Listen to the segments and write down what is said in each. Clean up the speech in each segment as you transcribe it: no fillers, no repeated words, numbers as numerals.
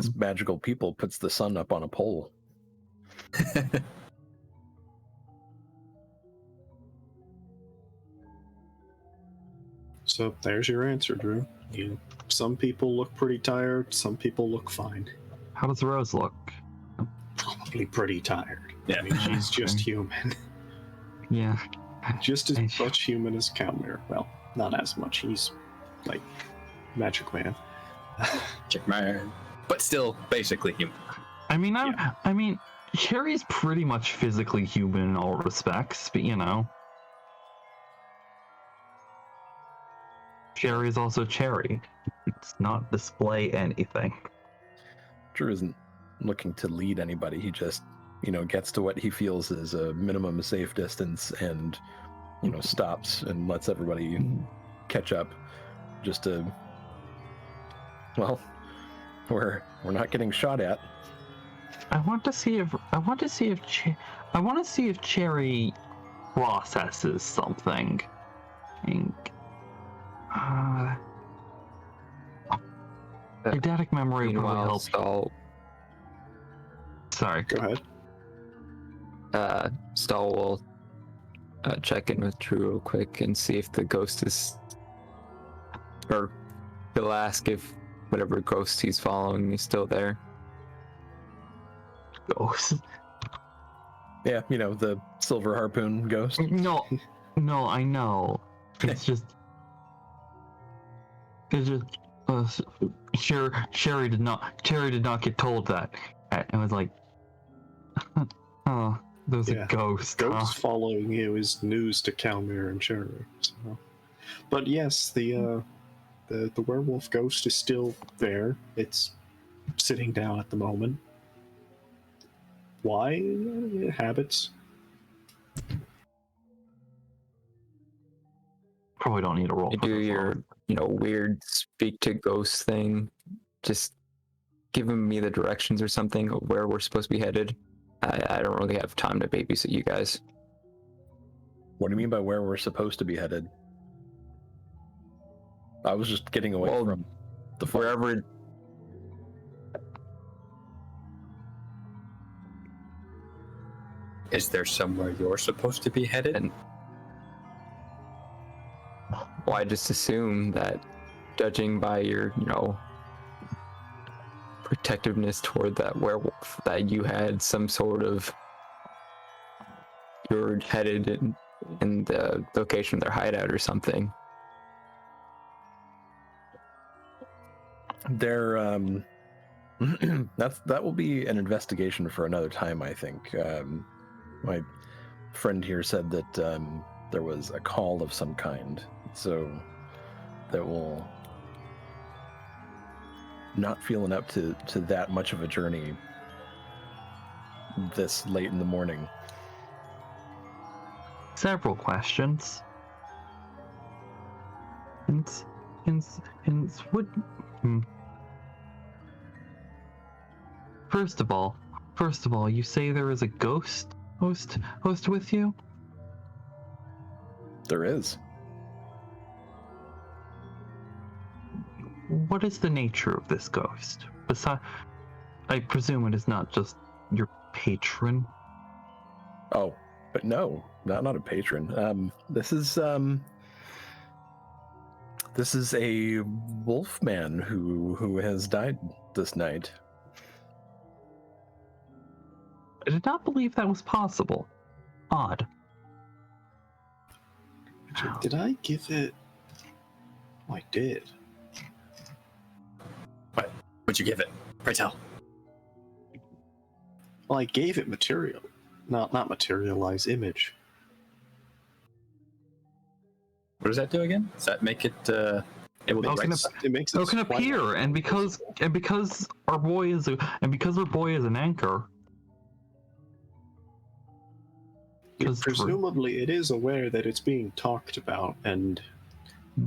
This magical people puts the sun up on a pole. So there's your answer, Drew. Some people look pretty tired, some people look fine. How does Rose look? Probably pretty tired. Yeah. I mean, she's just human. Yeah. Just as much human as Kalmir. Well, not as much. He's, like, Magic Man. Check my... But still, basically human. I mean, Cherry's pretty much physically human in all respects, but you know. Cherry is also Cherry. It's not display anything. Drew isn't looking to lead anybody. He just, gets to what he feels is a minimum safe distance and, stops and lets everybody catch up. Just to, well, we're not getting shot at. I want to see if Cherry processes something. Eidetic memory will probably help. Stahl, Sorry. Go ahead. Stahl will check in with Drew real quick and see if the ghost is, or he'll ask if whatever ghost he's following is still there. Ghost? Yeah, the silver harpoon ghost. No, I know. It's just Cherry did not get told that. It was like, oh, there's a ghost. Ghost following you is news to Kalmir and Cherry. So. But yes, the werewolf ghost is still there. It's sitting down at the moment. Why? Habits. Probably don't need a roll. You do your, weird speak to ghost thing. Just giving me the directions or something of where we're supposed to be headed. I don't really have time to babysit you guys. What do you mean by where we're supposed to be headed? I was just getting away from the fight. Wherever. Is there somewhere you're supposed to be headed? And well, I just assume that, judging by your, protectiveness toward that werewolf, that you had some sort of, you're headed in the location of their hideout or something. There, that will be an investigation for another time, I think. My friend here said that there was a call of some kind, so that will not feeling up to that much of a journey this late in the morning. Several questions. First of all, you say there is a ghost host with you? There is. What is the nature of this ghost? I presume it is not just your patron. Oh, but no, not a patron. This is a wolf man who has died this night. I did not believe that was possible. Odd. Did I give it? Oh, I did. What'd you give it? Pray tell. Well, I gave it material. Not materialize, image. What does that do again? Does that make it able to It write makes stuff? it makes it It can appear, and because our boy is an anchor. Presumably, it is aware that it's being talked about, and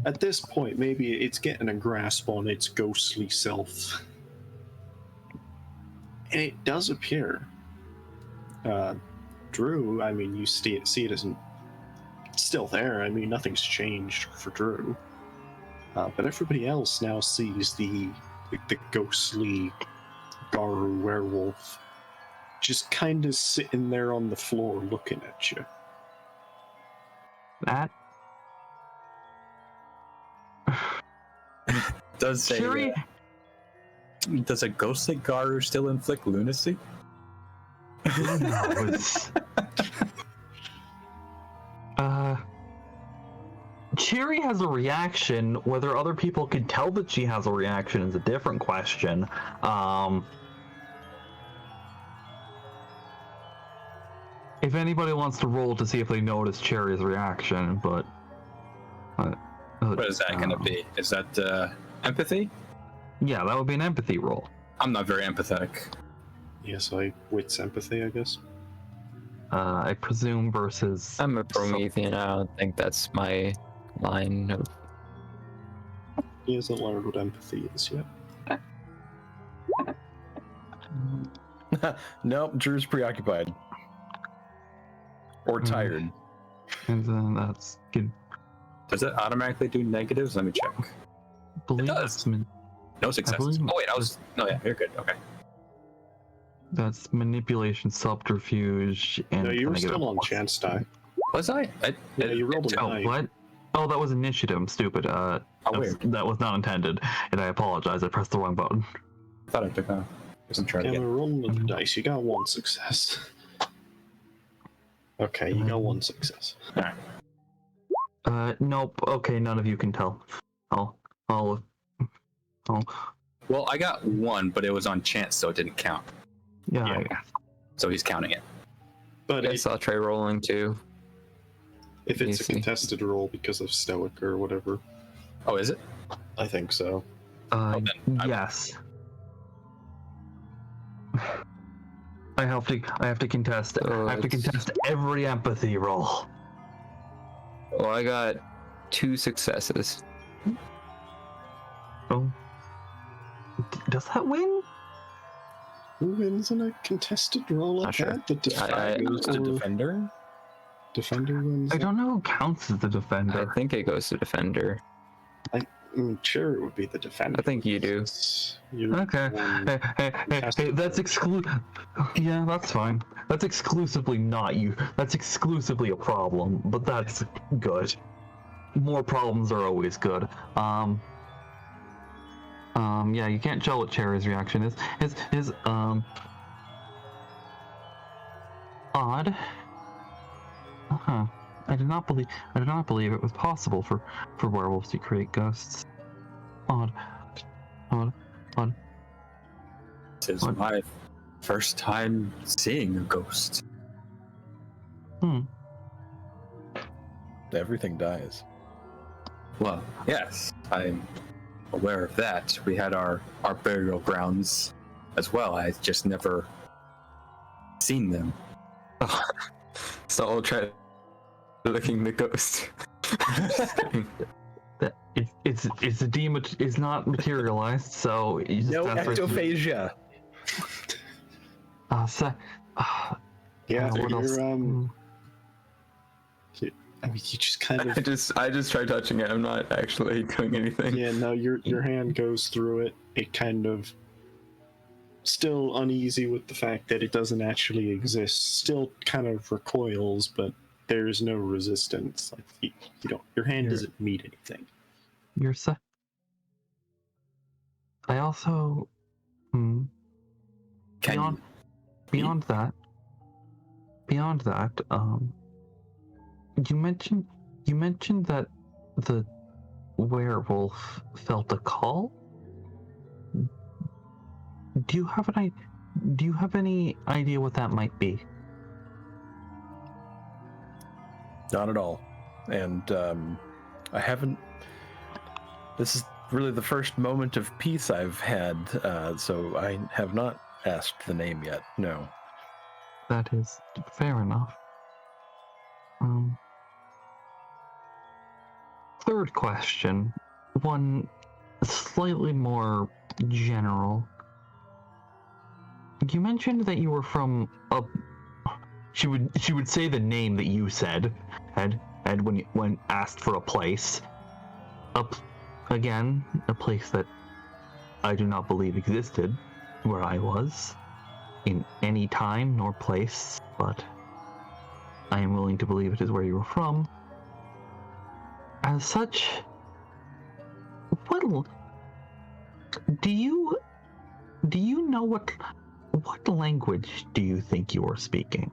at this point, maybe it's getting a grasp on its ghostly self. And it does appear. Drew, I mean, you see it isn't still there. I mean, nothing's changed for Drew. But everybody else now sees the ghostly Garu werewolf just kind of sitting there on the floor looking at you. That Does Cheery. does a ghostly Garu still inflict lunacy? Who knows? Cheery has a reaction. Whether other people can tell that she has a reaction is a different question. If anybody wants to roll to see if they notice Cherry's reaction, but What is that going to be? Is that empathy? Yeah, that would be an empathy roll. I'm not very empathetic. Yes, wits empathy, I guess. I presume versus. I'm a Promethean. I don't think that's my line of. He hasn't learned what empathy is yet. Nope, Drew's preoccupied. Or tired. And then that's good. Does it automatically do negatives? Let me check. Believe does. that's No successes. believe- Oh wait, no, yeah, you're good. Okay. that's manipulation, subterfuge, and. No, you were negative still on plus. chance die. Was I? Yeah, you rolled a Oh, 9. what? Oh, that was initiative. I'm stupid. weird. That was not intended, and I apologize. I pressed the wrong button. I thought I took a. I'm trying Yeah, to we're get. rolling with the dice. You got 1 success. Okay, you got 1 success. Nope. Okay, none of you can tell. Oh. Well, I got 1, but it was on chance, so it didn't count. Yeah. Yeah. So he's counting it. But I guess I'll try rolling too. if it's a Easy. contested roll because of stoic or whatever, Oh, is it? I think so. then I- Yes. I have to contest. Oh, I have to it's- contest every empathy roll. Well, I got 2 successes. Oh. Does that win? Who wins in a contested roll like Not sure. that? The I- Goes to defender, defender. defender wins. I don't know who counts as the defender. I think it goes to defender. Sure, it would be the defender. I think you do. You're Okay. the one- Hey, that's Yeah, that's fine. That's exclusively not you. That's exclusively a problem, but that's good. More problems are always good. Yeah, you can't tell what Cherry's reaction is. Is odd. I did not believe it was possible for werewolves to create ghosts. Odd. This is What? my first time seeing a ghost. Everything dies. Well, yes, I'm aware of that. We had our burial grounds as well. I just never seen them. So I'll try looking the ghost. That it's not materialized, so you just No have to- ectophagia. Yeah, what else? you're I mean, you just kind of. I just try touching it. I'm not actually doing anything. Yeah, no, your hand goes through it. It kind of still uneasy with the fact that it doesn't actually exist. Still kind of recoils, but there's no resistance. Like you don't. Your hand doesn't meet anything. You're so. I also. Can Beyond that. You mentioned that the werewolf felt a call. Do you have any idea what that might be? Not at all. And I haven't. This is really the first moment of peace I've had, so I have not asked the name yet. No. That is fair enough. Third question, one slightly more general. You mentioned that you were from a. She would say the name that you said, Ed, when asked for a place. Again, a place that I do not believe existed. where I was in any time nor place, but I am willing to believe it is where you were from. As such, well, do you know what language do you think you are speaking?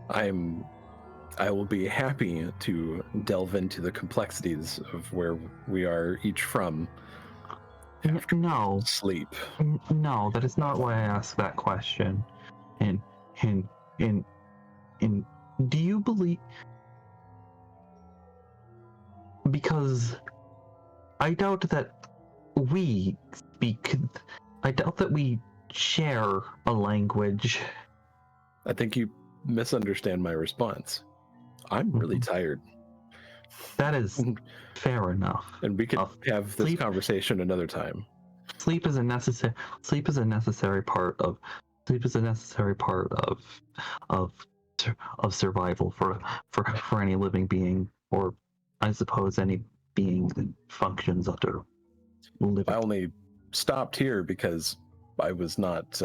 I will be happy to delve into the complexities of where we are each from. No. Sleep. No, that is not why I asked that question. And do you believe? Because I doubt that we speak. I doubt that we share a language. I think you misunderstand my response. I'm really tired. That is fair enough. And we could have this conversation another time. Sleep is a necessary part of survival for any living being, or I suppose any being that functions under living. I only stopped here because I was not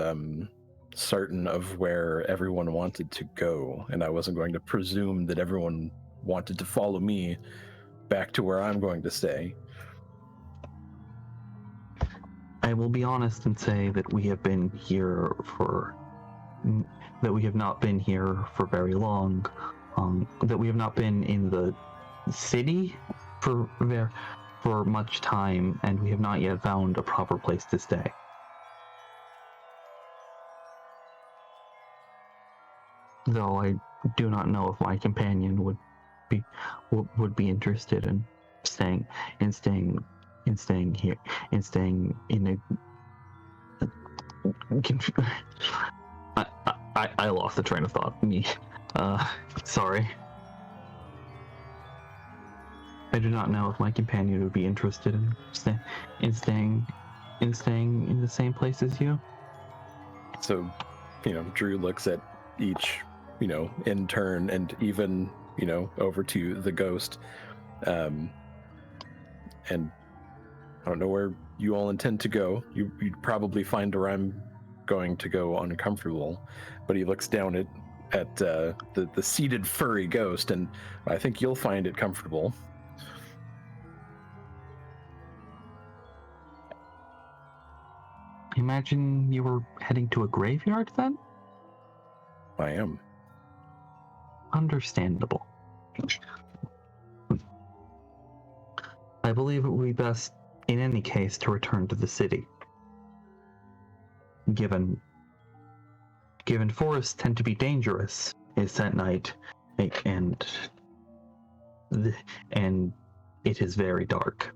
certain of where everyone wanted to go, and I wasn't going to presume that everyone wanted to follow me back to where I'm going to stay. I will be honest and say that we have been here that we have not been here for very long, that we have not been in the city for much time, and we have not yet found a proper place to stay. Though I do not know if my companion would be interested in staying here, in staying in a. I lost the train of thought. Sorry. I do not know if my companion would be interested in staying in the same place as you. So, Drew looks at each, in turn, and even, over to the ghost. And I don't know where you all intend to go. You'd probably find where I'm going to go uncomfortable. But he looks down at the seated furry ghost, and I think you'll find it comfortable. Imagine you were heading to a graveyard then? I am. Understandable. I believe it would be best, in any case, to return to the city. Given forests tend to be dangerous at night, and it is very dark.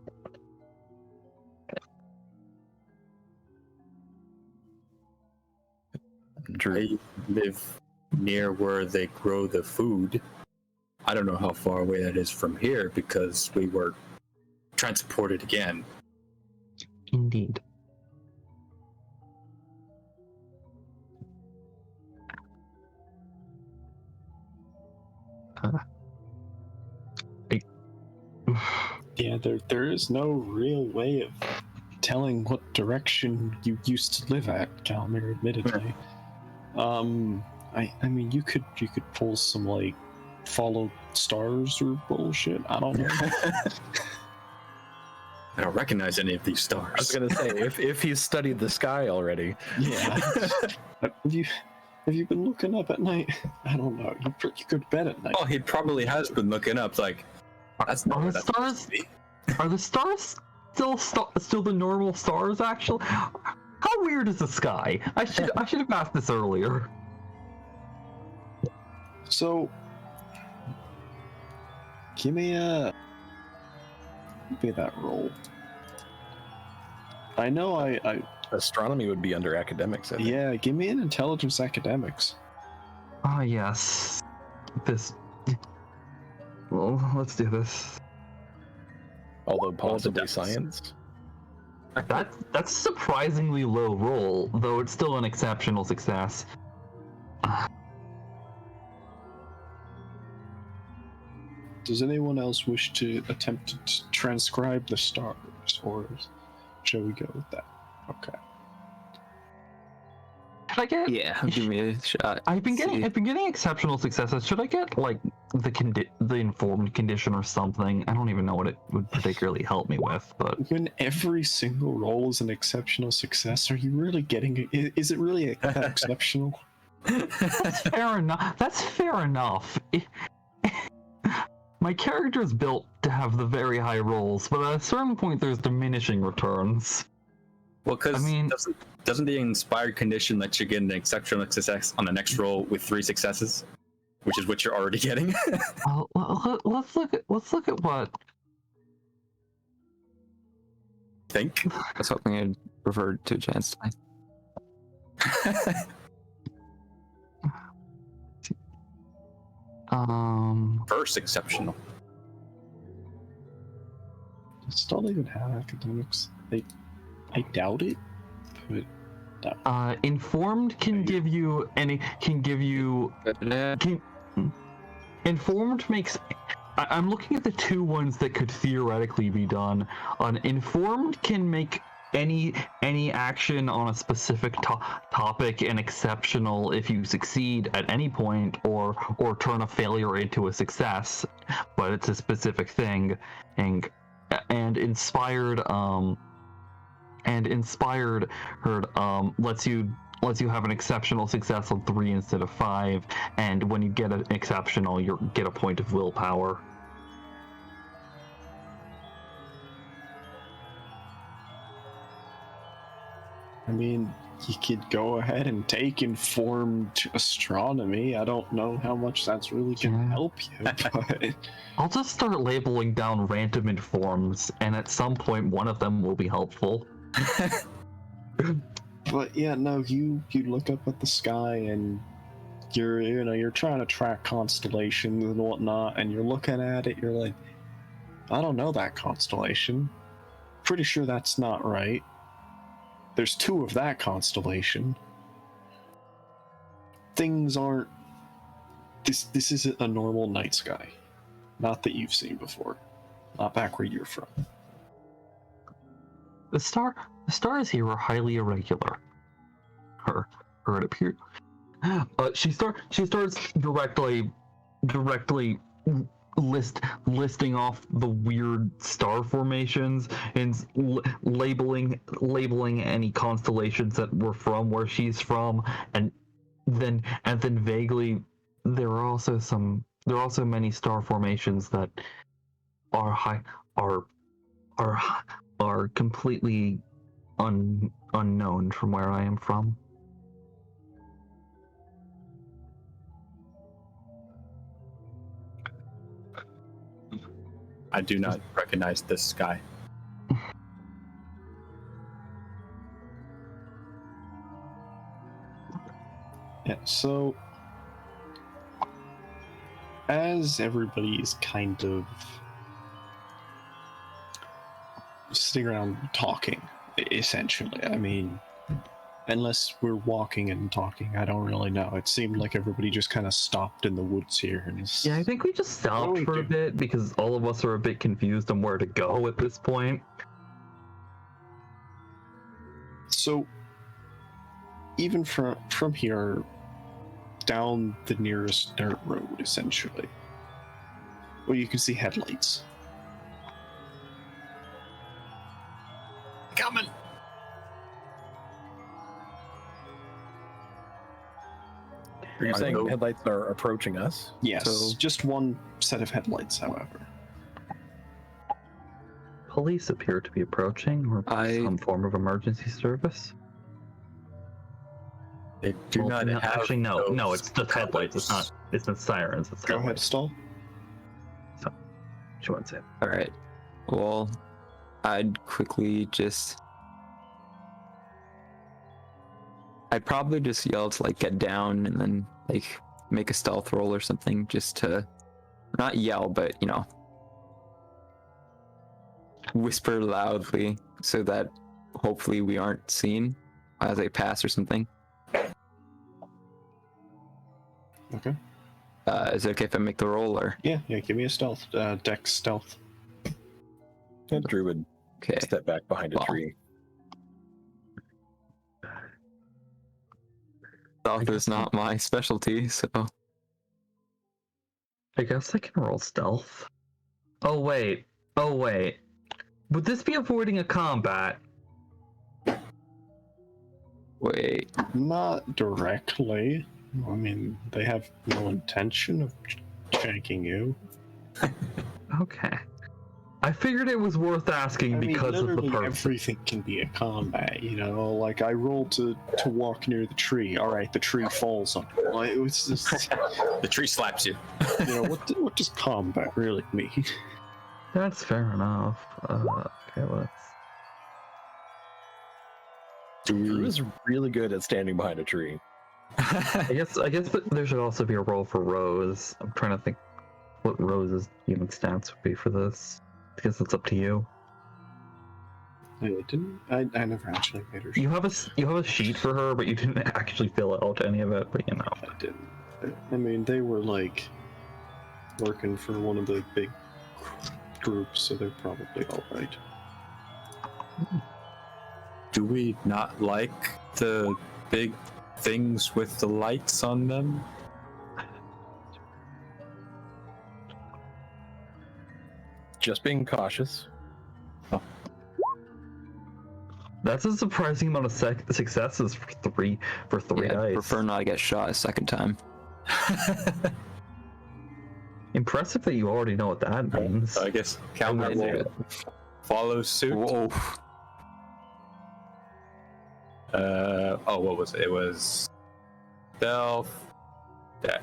Drew. I live near where they grow the food. I don't know how far away that is from here because we were transported again. Indeed. Yeah, there is no real way of telling what direction you used to live at, Kalmir, admittedly. I mean, you could pull some follow stars or bullshit. I don't know. I don't recognize any of these I was stars. gonna say, if he's studied the sky already. Yeah. Have you been looking up at night? I don't know. You could bet at night. Oh, he probably has been looking up. That's not Are where the that's supposed stars? to be. Are the stars still the normal stars? Actually, how weird is the sky? I should have asked this earlier. So, give me that roll. I know I Astronomy would be under academics, I think. yeah, give me an intelligence academics. Ah, yes. This. Well, let's do this. Although possibly dice. science. That's surprisingly low roll, though it's still an exceptional success. Does anyone else wish to attempt to transcribe the stars or Shall we go with that? Okay. Should I get? Yeah, give me a shot. I've been See. getting exceptional successes. Should I get like the informed condition or something? I don't even know what it would particularly help me with, but When every single roll is an exceptional success, are you really getting it? Is it really that exceptional? that's fair enough. That's fair enough. My character is built to have the very high rolls, but at a certain point, there's diminishing returns. Well, because I mean- doesn't the inspired condition let you get an exceptional success on the next roll with 3 successes, which is what you're already getting? Let's look at what. Think. I was hoping I'd refer to chance tonight. First exceptional. Does Stahl even have academics? I doubt it. But Informed can give you informed makes. I'm looking at the 2 ones that could theoretically be done. Informed can make any action on a specific topic an exceptional if you succeed at any point, or turn a failure into a success, but it's a specific thing. And inspired lets you have an exceptional success on 3 instead of 5, and when you get an exceptional, you get a point of willpower. I mean, you could go ahead and take informed astronomy. I don't know how much that's really gonna Yeah. help you, but I'll just start labeling down random informs, and at some point, one of them will be helpful. but yeah, no, you look up at the sky and you're trying to track constellations and whatnot, and you're looking at it, you're like, I don't know that constellation. Pretty sure that's not right. There's 2 of that constellation. Things aren't. This isn't a normal night sky. Not that you've seen before. Not back where you're from. The stars here are highly irregular. Her it appears. She starts directly listing off the weird star formations and labeling any constellations that were from where she's from, and then vaguely there are also many star formations that are completely unknown from where I am from. I do not recognize this sky. Yeah, so as everybody is kind of sitting around talking, essentially, I mean, unless we're walking and talking, I don't really know. It seemed like everybody just kind of stopped in the woods here and is... Yeah, I think we just stopped for a bit because all of us are a bit confused on where to go at this point. So, even from here, down the nearest dirt road, essentially, well, you can see headlights. Coming! Are you saying headlights are approaching us? Yes, So- just one set of headlights, however. Police appear to be approaching, or some form of emergency service. They do Well, not no, have actually, no, those it's just headlights. It's not sirens. It's Go ahead, headlights. Stahl. She wants it. All right. Well, I'd probably just yell to like get down and then like make a stealth roll or something, just to not yell, but whisper loudly so that hopefully we aren't seen as I pass or something. Okay. Is it okay if I make the roll or? Yeah, give me a stealth. Dex stealth. And Drew would Okay. step back behind a Well, tree. Stealth is not my specialty, so I guess I can roll stealth. Oh wait. Would this be avoiding a combat? wait. Not directly. I mean, they have no intention of shanking you. Okay. I figured it was worth asking I mean, because of the literally purpose. everything can be a combat, you know? Like, I rolled to walk near the tree. Alright, the tree falls on me. Like, it was just, The tree slaps you. you know, what does combat really mean? That's fair enough. Okay, let's. Drew is really good at standing behind a tree. I guess there should also be a roll for Rose. I'm trying to think what Rose's human stats would be for this. I guess it's up to you. I never actually made her. You have a sheet for her, but you didn't actually fill out any of it. But you know. I didn't. I mean, they were like working for one of the big groups, so they're probably alright. Do we not like the big things with the lights on them? Just being cautious. That's a surprising amount of successes for three Yeah, dice. prefer not to get shot a second time. Impressive that you already know what that means. I guess Kalmir will follow suit. Whoa. What was it? It was stealth. Deck.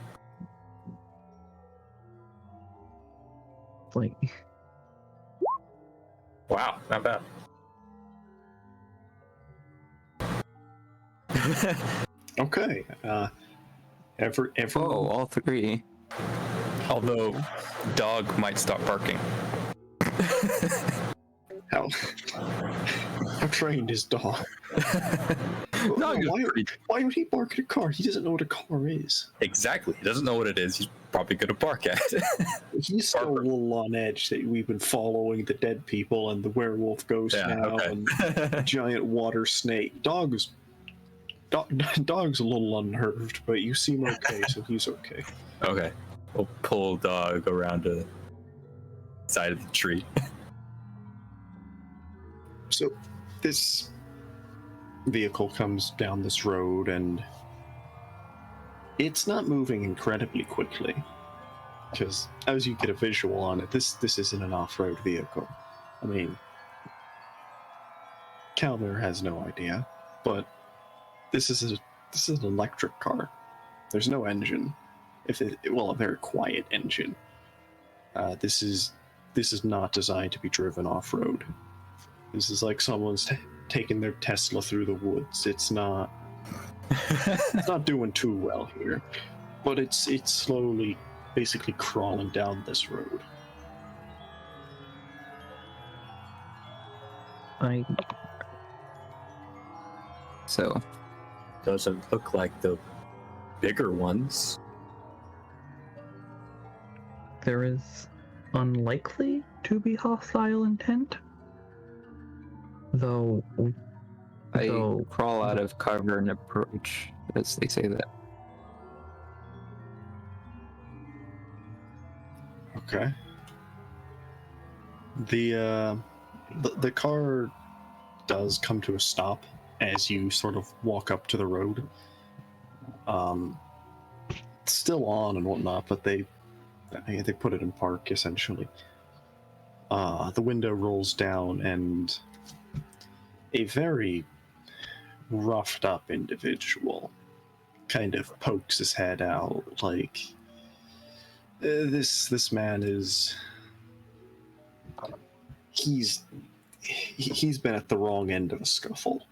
Like, Wow, not bad. Okay. Every Oh, all three. Although, dog might stop barking. how trained is dog? Dog is pretty. Why would he bark at a car? He doesn't know what a car is. Exactly. He doesn't know what it is. He's probably gonna bark at it. He's still a little on edge that we've been following the dead people and the werewolf ghost now and giant water snake. Dog's a little unnerved, but you seem okay, so he's okay. Okay. We'll pull dog around to the side of the tree. So this vehicle comes down this road and it's not moving incredibly quickly because as you get a visual on it, this isn't an off-road vehicle. I mean, Kalmir has no idea, but this is an electric car. There's no engine. A very quiet engine. This is not designed to be driven off-road. This is like someone's taking their Tesla through the woods. It's not doing too well here, but it's slowly, basically crawling down this road. So, Doesn't look like the bigger ones. there is unlikely to be hostile intent, though. I So- crawl out of cover and approach as they say that. Okay. The car does come to a stop as you sort of walk up to the road. It's still on and whatnot, but they put it in park essentially. The window rolls down and a very roughed up individual kind of pokes his head out like this man is he's been at the wrong end of a scuffle.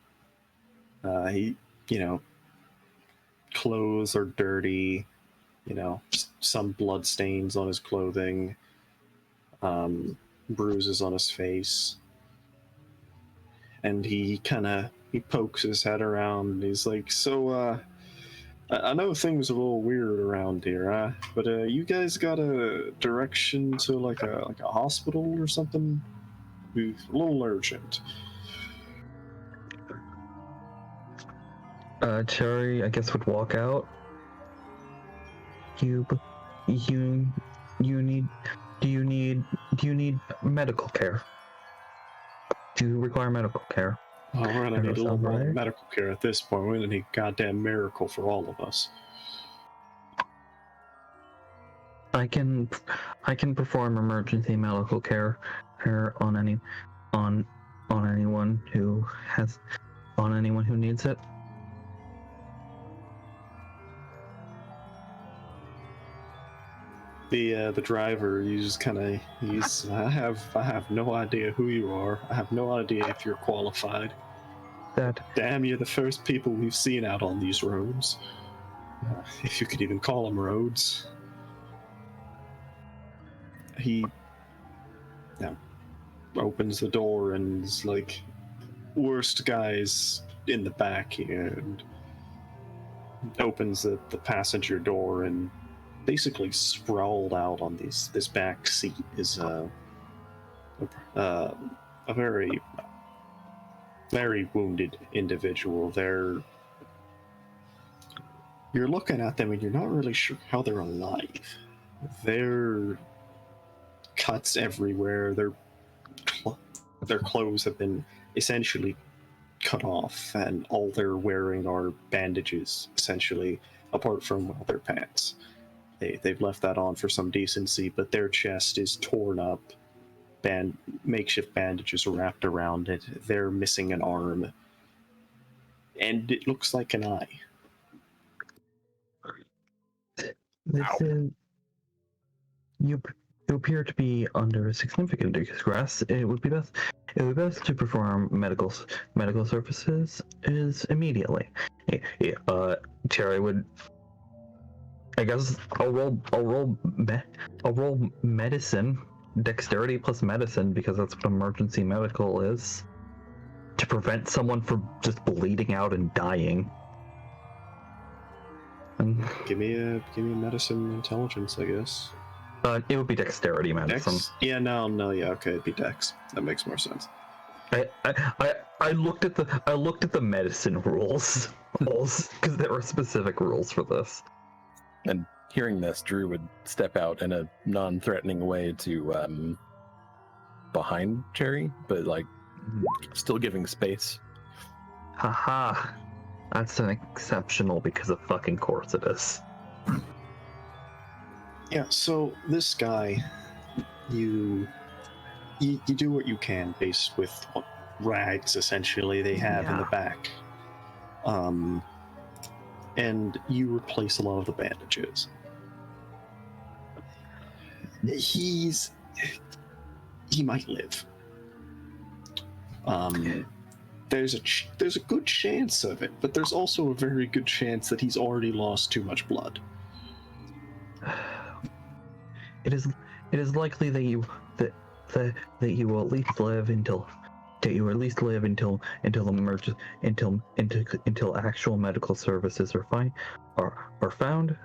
Clothes are dirty, some blood stains on his clothing, bruises on his face, and he pokes his head around and he's like, so I know things are a little weird around here, but you guys got a direction to like a hospital or something? It's a little urgent. Cherry, I guess, would walk out. You need, do you need medical care? Do you require medical care? Well, we're gonna That need a does little sound more right. medical care at this point. We're gonna need a goddamn miracle for all of us. I can perform emergency medical care on anyone who needs it. The driver, I have no idea who you are. I have no idea if you're qualified. Damn, you're the first people we've seen out on these roads. If you could even call them roads. He opens the door and is like, worst guys in the back here, and opens the passenger door, and basically sprawled out on this back seat is a very, very wounded individual. You're looking at them and you're not really sure how they're alive. They're cuts everywhere. Their clothes have been essentially cut off, and all they're wearing are bandages, essentially, apart from their pants. They've left that on for some decency, but their chest is torn up, makeshift bandages are wrapped around it. They're missing an arm, and it looks like an eye. You appear to be under significant distress. It would be best to perform medical services immediately. Cherry would. I guess I'll roll medicine, dexterity plus medicine, because that's what emergency medical is, to prevent someone from just bleeding out and dying. And Give me a medicine intelligence, I guess. It would be dexterity medicine. Dex? Yeah, okay, it'd be Dex. That makes more sense. I looked at the medicine rules because there were specific rules for this. And hearing this, Drew would step out in a non-threatening way to behind Cherry, but like still giving space. Haha, that's an exceptional, because of fucking course it is. Yeah, so this guy, you do what you can based with what rags essentially they have in the back. And you replace a lot of the bandages. He might live. There's a good chance of it, but there's also a very good chance that he's already lost too much blood. It is likely that you will at least live until actual medical services are found.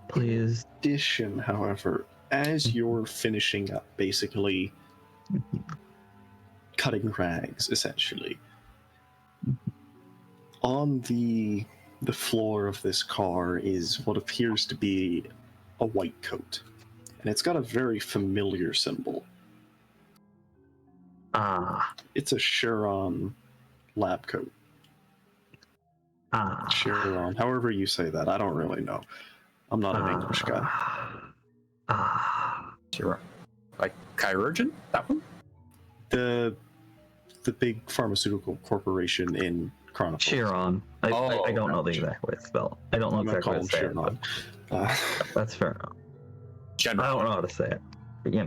Please. In addition, however, as you're finishing up, basically cutting rags, essentially, on the floor of this car is what appears to be a white coat, and it's got a very familiar symbol. It's a Cheiron lab coat. Cheiron, however you say that, I don't really know. I'm not an English guy. Cheiron. Like chirurgeon? That one? The big pharmaceutical corporation in Chronicles. Cheiron. I don't know the exact way it's spelled. I don't know exactly how to say it, but that's fair enough. General. I don't know how to say it, but you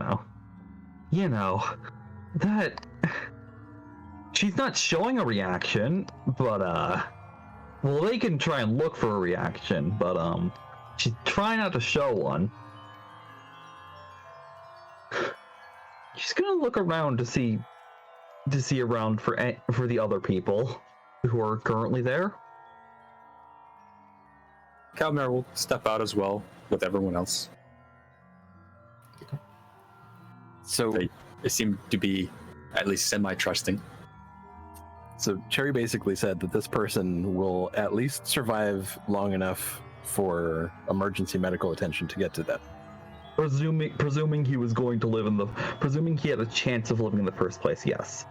know, that she's not showing a reaction, but well, they can try and look for a reaction, but she's trying not to show one. She's gonna look around to see around for the other people who are currently there. Kalmir will step out as well with everyone else. So They seem to be at least semi-trusting. So Cherry basically said that this person will at least survive long enough for emergency medical attention to get to them. Presuming he was going to live in the, presuming he had a chance of living in the first place, yes.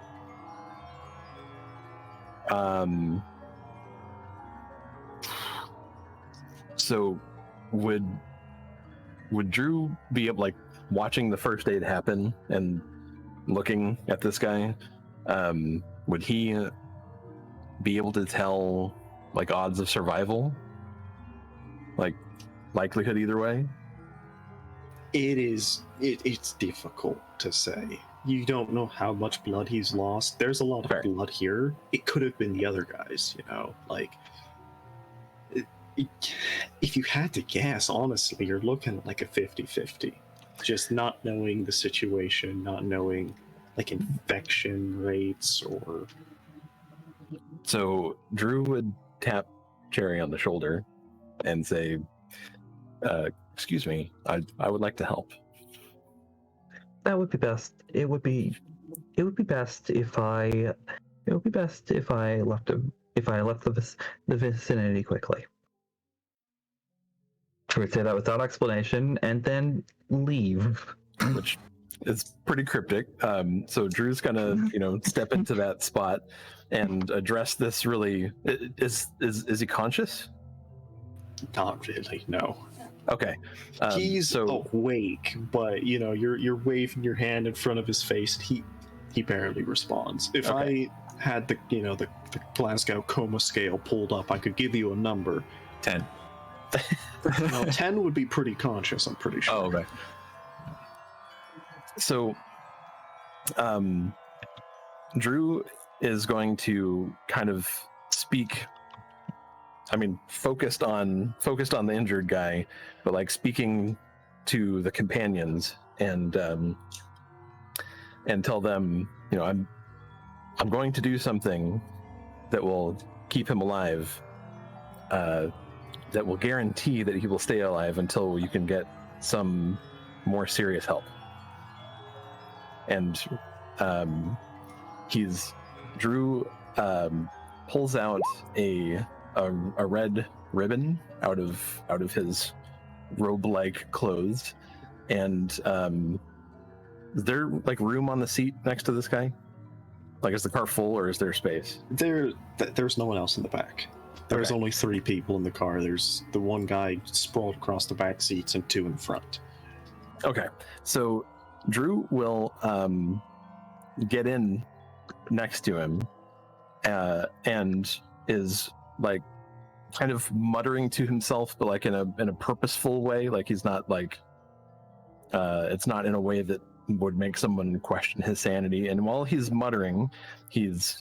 So would Drew be like watching the first aid happen and looking at this guy? Would he be able to tell like odds of survival? Like likelihood either way? It's difficult to say. You don't know how much blood he's lost. There's a lot of blood here. It could have been the other guys, you know, like if you had to guess, honestly, you're looking at like a 50-50. Just not knowing the situation, not knowing like infection rates or... So Drew would tap Cherry on the shoulder and say, excuse me, I would like to help. That would be best. It would be best if I left the vicinity quickly. I would say that without explanation and then leave. Which is pretty cryptic. So Drew's gonna, step into that spot and address this really. Is he conscious? Not really, no. Okay. He's awake, but you're waving your hand in front of his face. He barely responds. If I had the Glasgow coma scale pulled up, I could give you a number. 10. No, 10 would be pretty conscious, I'm pretty sure. Oh, okay. So, Drew is going to kind of speak. I mean, focused on the injured guy, but like speaking to the companions and tell them, I'm going to do something that will keep him alive. That will guarantee that he will stay alive until you can get some more serious help. And Drew pulls out a red ribbon out of his robe-like clothes, and is there like room on the seat next to this guy? Like, is the car full or is there space? There's no one else in the back. There's only 3 people in the car. There's the one guy sprawled across the back seats and 2 in front. Okay. So Drew will get in next to him and is like kind of muttering to himself, but like in a purposeful way. Like he's not like it's not in a way that would make someone question his sanity. And while he's muttering, he's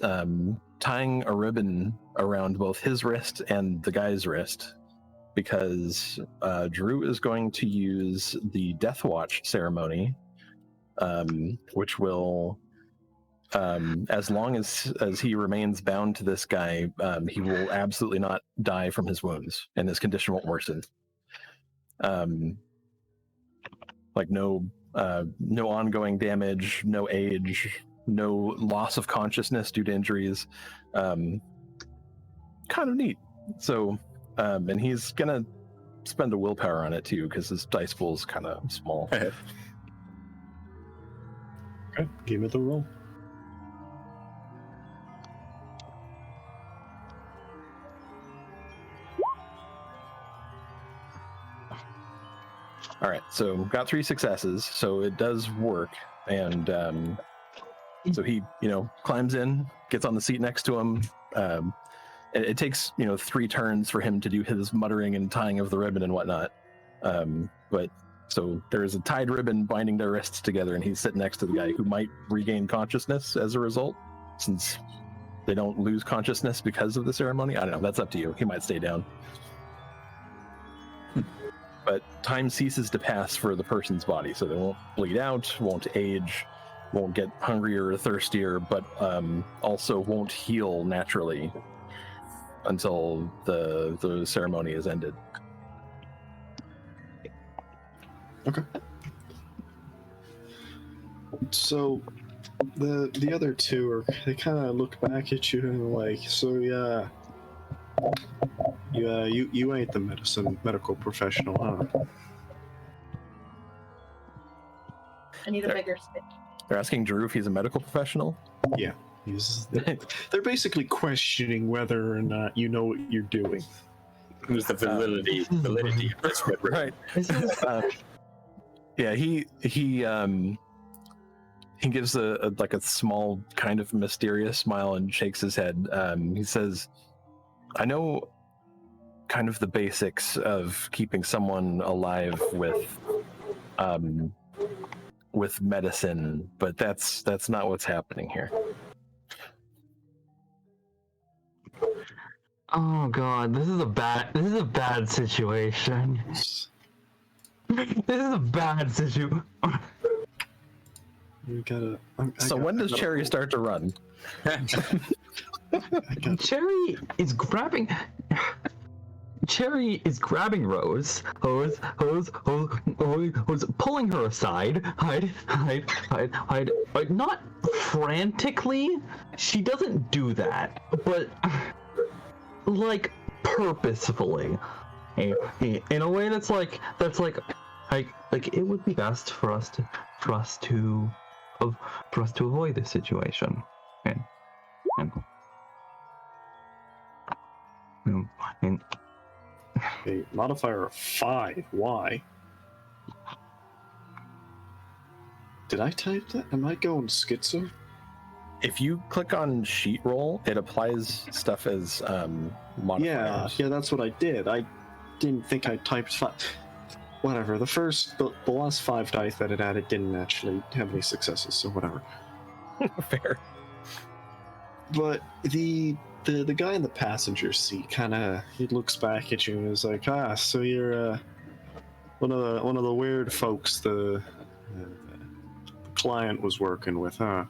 tying a ribbon around both his wrist and the guy's wrist, because Drew is going to use the Death Watch ceremony, which will, as long as he remains bound to this guy, he will absolutely not die from his wounds, and his condition won't worsen. Like no ongoing damage, no age, no loss of consciousness due to injuries. Kind of neat. So, and he's gonna spend a willpower on it too, because his dice pool is kind of small. Okay, give me the roll. All right, so got 3 successes, so it does work. And so he, climbs in, gets on the seat next to him. It takes, 3 turns for him to do his muttering and tying of the ribbon and whatnot. But so there's a tied ribbon binding their wrists together, and he's sitting next to the guy who might regain consciousness as a result, since they don't lose consciousness because of the ceremony. I don't know. That's up to you. He might stay down. But time ceases to pass for the person's body, so they won't bleed out, won't age, won't get hungrier or thirstier, but also won't heal naturally until the ceremony is ended. Okay. So The other two they kind of look back at you and like, so yeah, you ain't the medical professional, huh? I need a bigger stick. They're asking Drew if he's a medical professional. Yeah, they're basically questioning whether or not you know what you're doing. Who's the validity of this? Right. Yeah, he gives a like a small kind of mysterious smile and shakes his head. He says, "I know kind of the basics of keeping someone alive with medicine, but that's not what's happening here." Oh god, this is a bad situation. This is a bad situation. You gotta. When does Cherry start to run? Cherry is grabbing Rose, pulling her aside, hide, not frantically. She doesn't do that, but like purposefully, in a way that's like it would be best for us to avoid this situation, and a modifier of 5. Why? Did I type that? Am I going schizo? If you click on sheet roll, it applies stuff as modifiers. Yeah, that's what I did. I didn't think I typed 5. Whatever. The last 5 dice that it added didn't actually have any successes, so whatever. Fair. But the guy in the passenger seat he looks back at you and is like, so you're one of the weird folks the client was working with, huh?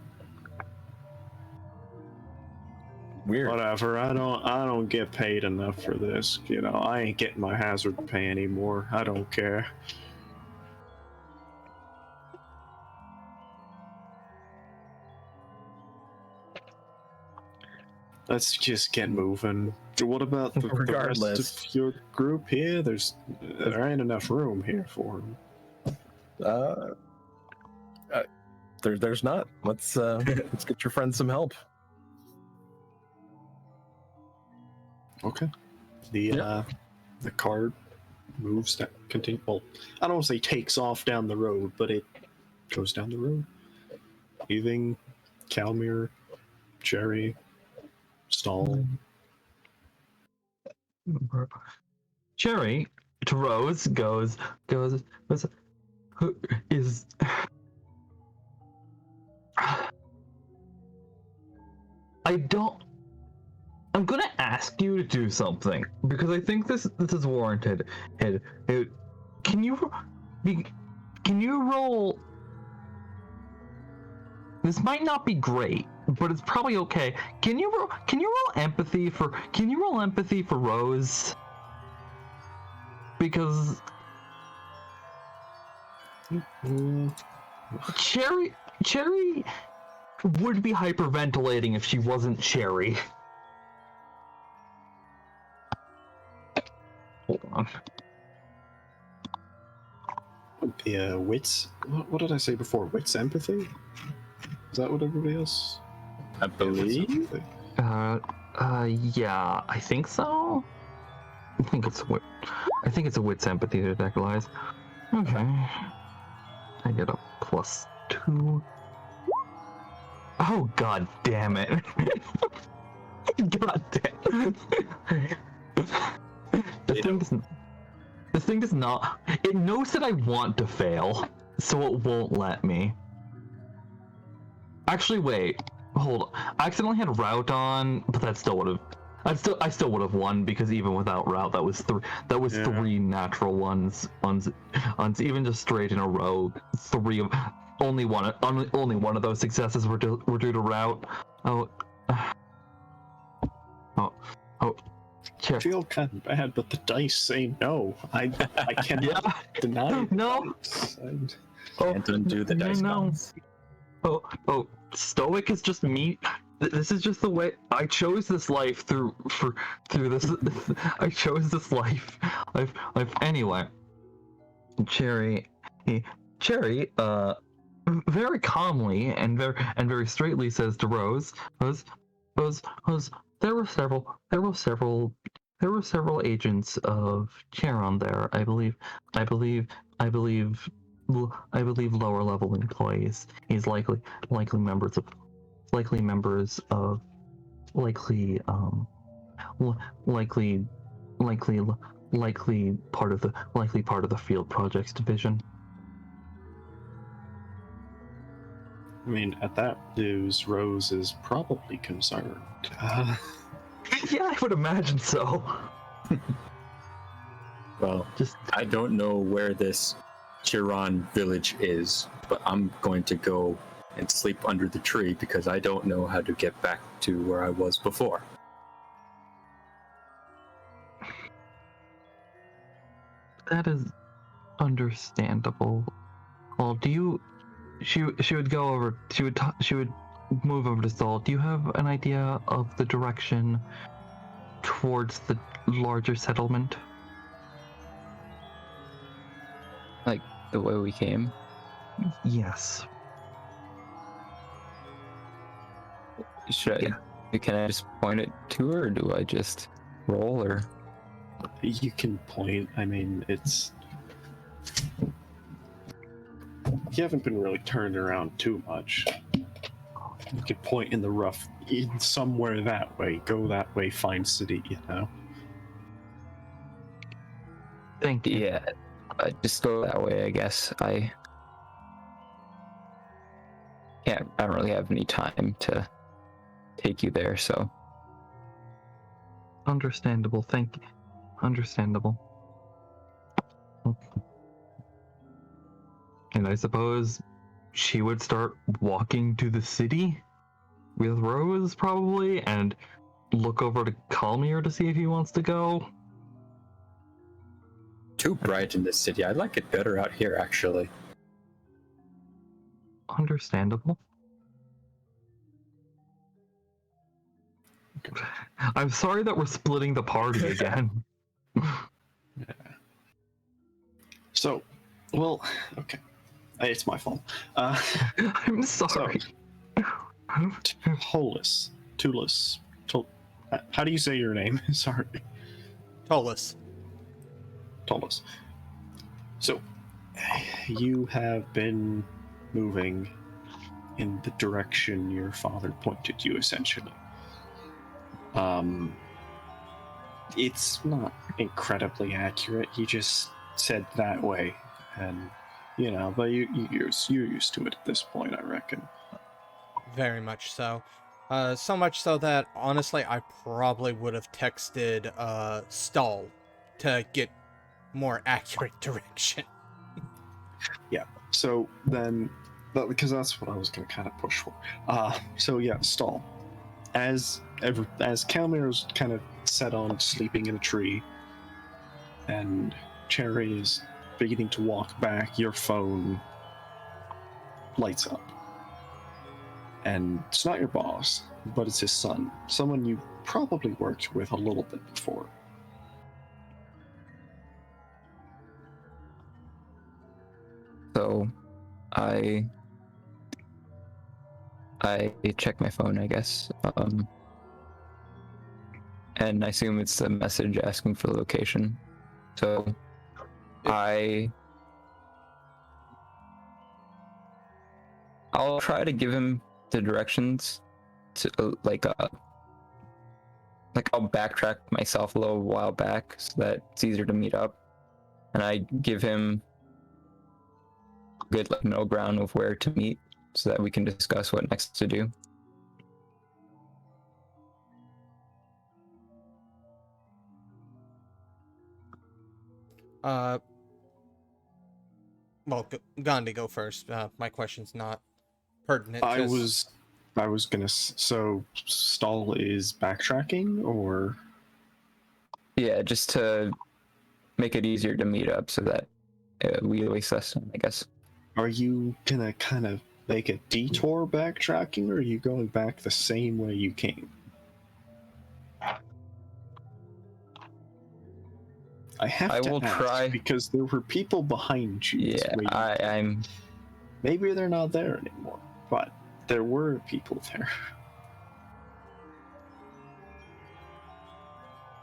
Weird. Whatever. I don't get paid enough for this. I ain't getting my hazard pay anymore. I don't care. Let's just get moving. What about the rest of your group here? There ain't enough room here for them. There's not. Let's get your friend some help. Okay. The car moves down. Continue. Well, I don't want to say takes off down the road, but it goes down the road, leaving Kalmir, Cherry, Stahl. Cherry to Rose goes. Who is? I'm gonna ask you to do something because I think this is warranted. Can you roll? This might not be great, but it's probably okay. Can you roll empathy for Rose? Because Cherry would be hyperventilating if she wasn't Cherry. Hold on. The wits. What did I say before? Wits empathy? Is that what everybody else? I believe. Yeah, I think so. I think it's a wits empathy to deckalize. Okay. I get a +2. Oh god damn it. God damn. This thing does not. It knows that I want to fail, so it won't let me. Actually, wait. Hold on. I accidentally had route on, but that still would have. I still would have won because even without route, that was 3 natural ones, even just straight in a row. Only one of those successes were due to route. Oh. I feel kind of bad, but the dice say no. I cannot deny. No. Can't undo the dice. No. Oh. stoic is just me. This is just the way I chose this life through this. I chose this life. Anyway. Cherry, very calmly and very straightly says to Rose, there were several agents of Cheiron there. I believe lower level employees. He's likely members of likely part of the field projects division. I mean, at that news, Rose is probably concerned. Yeah, I would imagine so. Well, Just I don't know where this Cheiron village is, but I'm going to go and sleep under the tree because I don't know how to get back to where I was before. that is understandable. Well, she would go over. She would move over to Stahl. Do you have an idea of the direction towards the larger settlement? Like the way we came. Yes. Should I? Can I just point it to her, or do I just roll, or? You can point. I mean, it's. You haven't been really turned around too much. You could point in the rough, in somewhere that way. Go that way, find city. You know. Thank you. Yeah, just go that way, I guess. I don't really have any time to take you there, so. Understandable. Thank you. Understandable. And I suppose she would start walking to the city with Rose, probably, and look over to Kalmir to see if he wants to go. Too bright in this city. I like it better out here, actually. Understandable. I'm sorry that we're splitting the party again. Yeah. So, well, okay. It's my fault. I'm sorry. Tullus. How do you say your name? Sorry. Tullus. Tullus. So, you have been moving in the direction your father pointed you, essentially. It's not incredibly accurate. He just said that way, and but you're used to it at this point, I reckon. Very much so. So much so that, honestly, I probably would have texted Stahl to get more accurate direction. Yeah, so then, because that's what I was going to kind of push for. So yeah, Stahl. As Kalmir's kind of set on sleeping in a tree, and Cherry is beginning to walk back, your phone lights up. And it's not your boss, but it's his son. Someone you probably worked with a little bit before. So, I check my phone, I guess. And I assume it's a message asking for the location. So, I'll try to give him the directions to like I'll backtrack myself a little while back so that it's easier to meet up, and I give him good middle ground of where to meet so that we can discuss what next to do. Well, Gandhi, go first. My question's not pertinent. I was gonna. So Stahl is backtracking, or Yeah, just to make it easier to meet up so that we waste less time, I guess. are you gonna kind of make a detour backtracking, or are you going back the same way you came? I have I to will ask, try. because there were people behind you. Yeah, where you- I'm. Maybe they're not there anymore, but there were people there.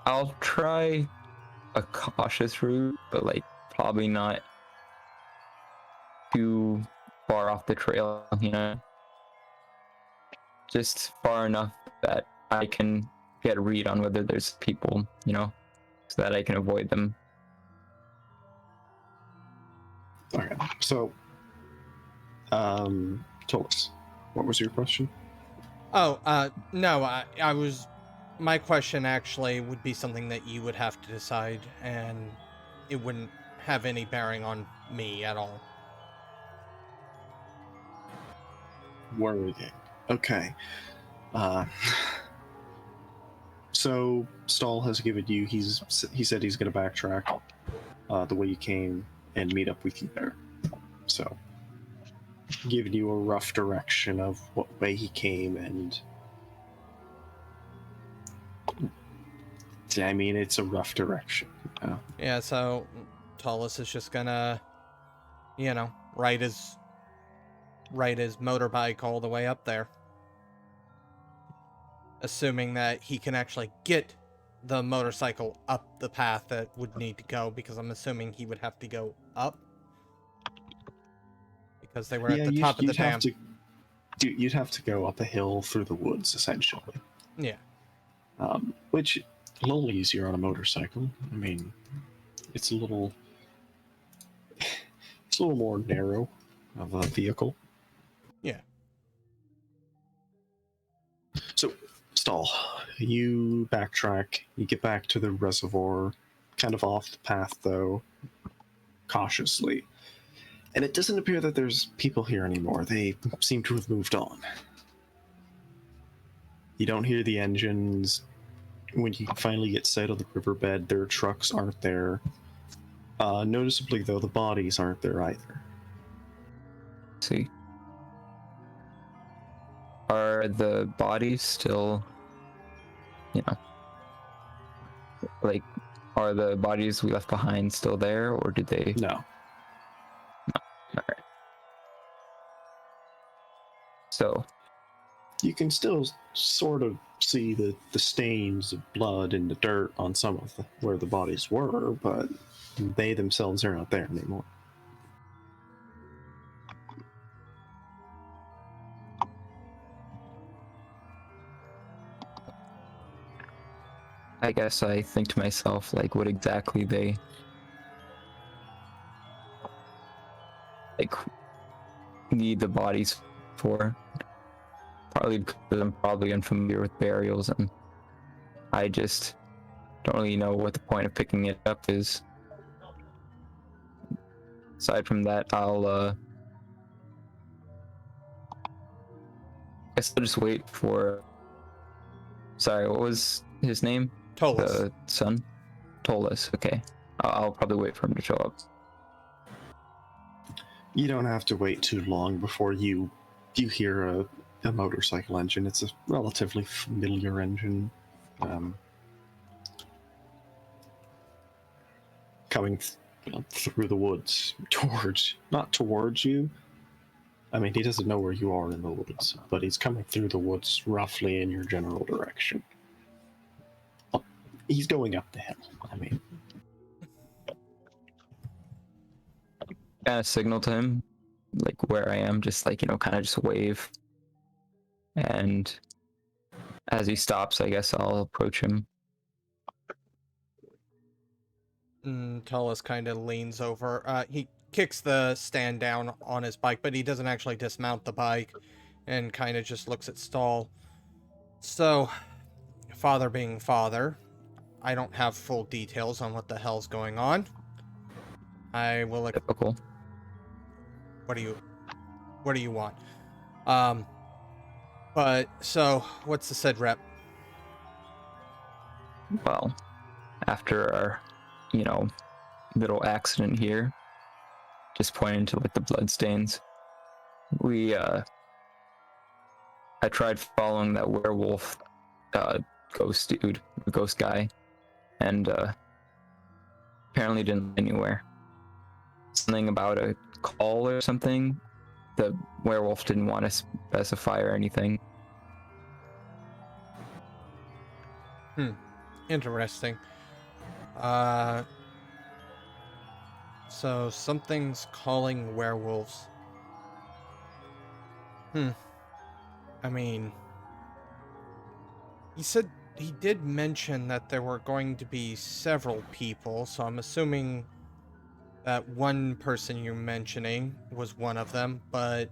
I'll try a cautious route, but like probably not too far off the trail, you know. Just far enough that I can get a read on whether there's people, you know, so that I can avoid them. Okay, so, Tolis, what was your question? Oh, no, I was... My question actually would be something that you would have to decide, and it wouldn't have any bearing on me at all. Worrying. Okay. So Stahl has given you. He said he's going to backtrack the way you came and meet up with you there. So, giving you a rough direction of what way he came, and I mean, it's a rough direction. Yeah, so Tullus is just gonna, you know, ride his motorbike all the way up there. Assuming that he can actually get the motorcycle up the path that would need to go, because I'm assuming he would have to go up. Because they were at the top of the dam. You'd have to go up a hill through the woods, essentially. Yeah. Which a little easier on a motorcycle. I mean, it's a little more narrow of a vehicle. Yeah. So, Stahl, you backtrack. You get back to the reservoir, kind of off the path though, cautiously. And it doesn't appear that there's people here anymore. They seem to have moved on. You don't hear the engines. When you finally get sight of the riverbed, their trucks aren't there. Noticeably, though, the bodies aren't there either. See. Are the bodies still, you know, like, are the bodies we left behind still there, or did they? No. All right. So You can still sort of see the stains of blood in the dirt on some of where the bodies were, but they themselves are not there anymore. I guess I think to myself, like, what exactly they, like, need the bodies for. Partly because I'm probably unfamiliar with burials, and I just don't really know what the point of picking it up is. Aside from that, I guess I'll just wait for... Sorry, what was his name? Tullus. The son? Tolis, okay. I'll probably wait for him to show up. You don't have to wait too long before you hear a motorcycle engine. It's a relatively familiar engine. Coming through the woods not towards you. I mean, he doesn't know where you are in the woods, but he's coming through the woods roughly in your general direction. He's going up the hill. I mean, Kind of signal to him, like, where I am, just like, you know, kind of just wave. And as he stops, I guess I'll approach him. Tullus kind of leans over. He kicks the stand down on his bike, but he doesn't actually dismount the bike, and kind of just looks at Stahl. So, father being father, I don't have full details on what the hell's going on. I will... Typical. What do you want? But, so, what's the said rep? Well, after our, you know, little accident here, just pointing to, like, the blood stains, I tried following that werewolf ghost guy, and apparently didn't lead anywhere. Something about a call or something. The werewolf didn't want to specify or anything. Interesting. So something's calling werewolves. I mean, he said he did mention that there were going to be several people, so I'm assuming that one person you're mentioning was one of them, but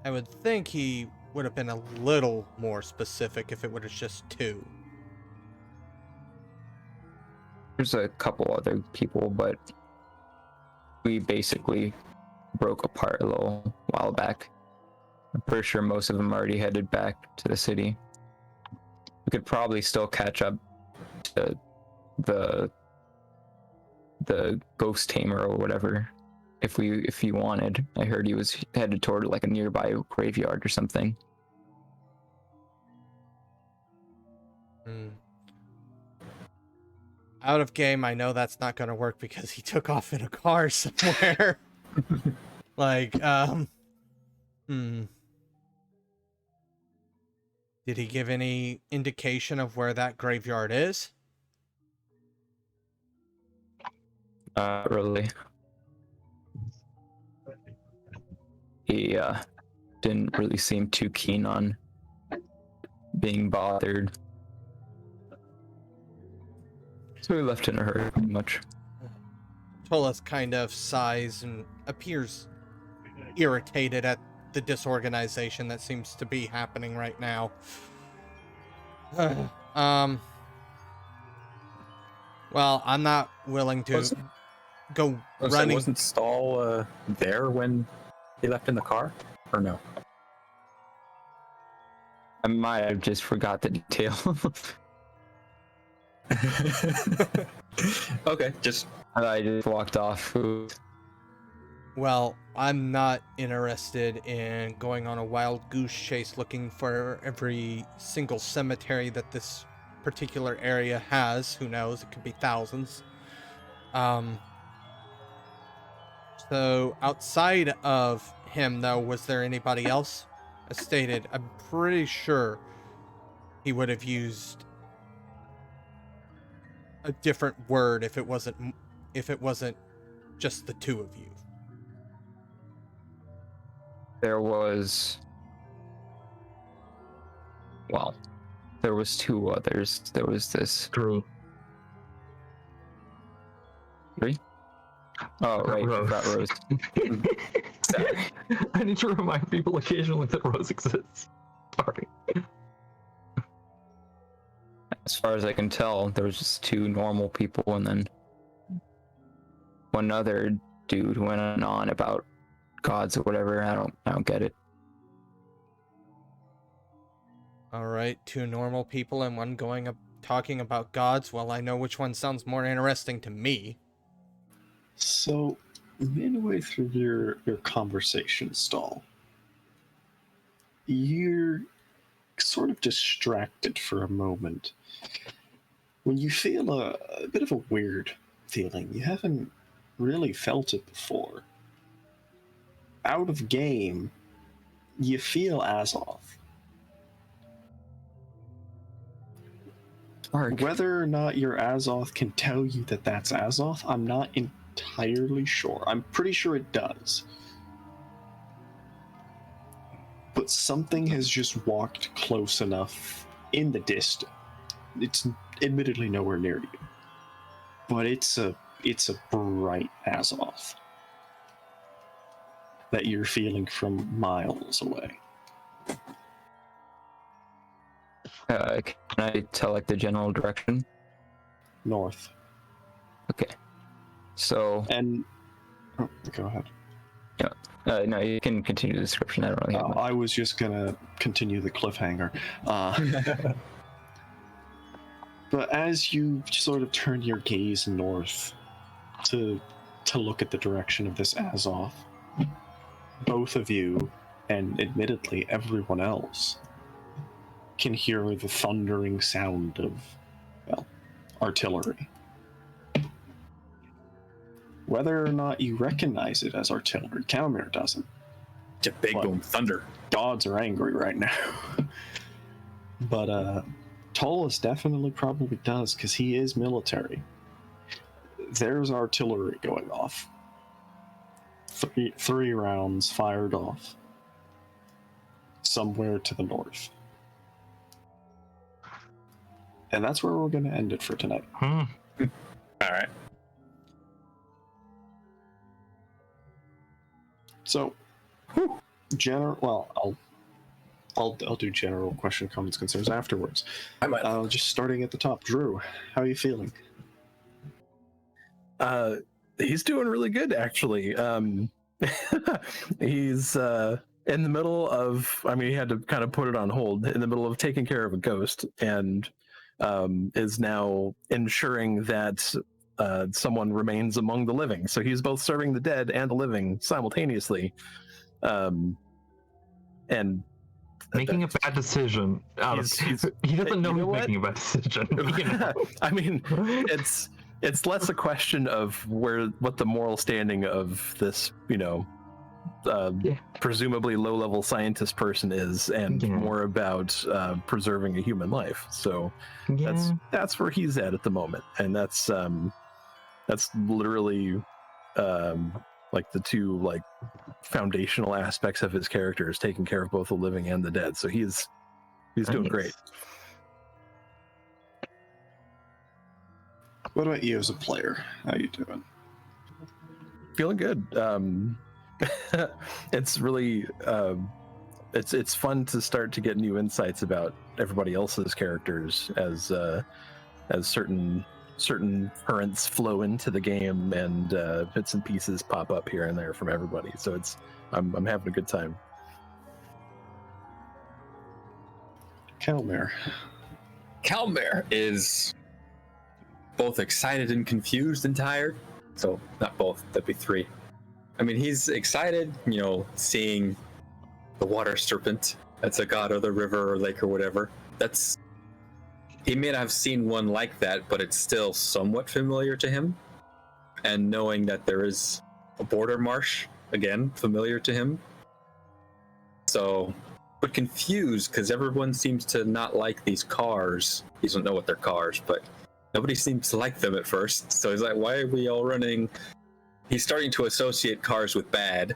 I would think he would have been a little more specific if it was just two. There's a couple other people, but we basically broke apart a little while back. I'm pretty sure most of them already headed back to the city. We could probably still catch up to the ghost tamer or whatever if you wanted. I heard he was headed toward like a nearby graveyard or something. Out of game, I know that's not going to work because he took off in a car somewhere. Like, Did he give any indication of where that graveyard is? Really. He didn't really seem too keen on being bothered. So we left in a hurry, pretty much. Tolas kind of sighs and appears irritated at the disorganization that seems to be happening right now. Well, I'm not willing to go running. Wasn't Stahl there when he left in the car? Or no? I might have just forgot the detail. Okay, just I just walked off. Well, I'm not interested in going on a wild goose chase looking for every single cemetery that this particular area has. Who knows? It could be thousands. So outside of him, though, was there anybody else? As stated, I'm pretty sure he would have used a different word if it wasn't just the two of you. There was two others. There was this Three. Three? Oh, right, Rose. that Rose. Sorry. I need to remind people occasionally that Rose exists. Sorry. As far as I can tell, there was just two normal people, and then one other dude who went on about gods or whatever. I don't get it. All right, two normal people and one talking about gods. Well, I know which one sounds more interesting to me. So, midway through your conversation, Stahl, you're sort of distracted for a moment when you feel a bit of a weird feeling. You haven't really felt it before. Out of game, you feel Azoth. Mark. Whether or not your Azoth can tell you that that's Azoth, I'm not entirely sure. I'm pretty sure it does. But something has just walked close enough in the distance. It's admittedly nowhere near you. But it's a bright Azoth that you're feeling from miles away. Can I tell like the general direction? North. Okay. So. And go ahead. No, you can continue the description. I don't really have much. I was just gonna continue the cliffhanger. But as you sort of turn your gaze north to look at the direction of this Azoth, both of you and admittedly everyone else can hear the thundering sound of, well, artillery. Whether or not you recognize it as artillery, Kalmir doesn't. It's a big What? boom thunder. Gods are angry right now. But Tullus definitely probably does, because he is military. There's artillery going off. Three rounds fired off. Somewhere to the north. And that's where we're going to end it for tonight. All right. So, I'll do general question, comments, concerns afterwards. I might. Just starting at the top. Drew, how are you feeling? He's doing really good, actually. He's in the middle of, I mean, he had to kind of put it on hold, in the middle of taking care of a ghost, and is now ensuring that someone remains among the living. So he's both serving the dead and the living simultaneously. And Making a bad decision. He doesn't know he's making a bad decision. You know? I mean, it's less a question of what the moral standing of this, presumably low-level scientist person is, and more about preserving a human life. So that's where he's at the moment, and that's literally like the two foundational aspects of his character, is taking care of both the living and the dead. So he's doing great. What about you as a player? How you doing? Feeling good. It's really it's fun to start to get new insights about everybody else's characters as certain currents flow into the game, and bits and pieces pop up here and there from everybody. So I'm having a good time. Kalmir is both excited and confused and tired. So not both, that'd be three. I mean, he's excited, seeing the water serpent. That's a god of the river or lake or whatever. He may not have seen one like that, but it's still somewhat familiar to him. And knowing that there is a border marsh, again, familiar to him. So, but confused, because everyone seems to not like these cars. He doesn't know what they're cars, but nobody seems to like them at first. So he's like, why are we all running? He's starting to associate cars with bad.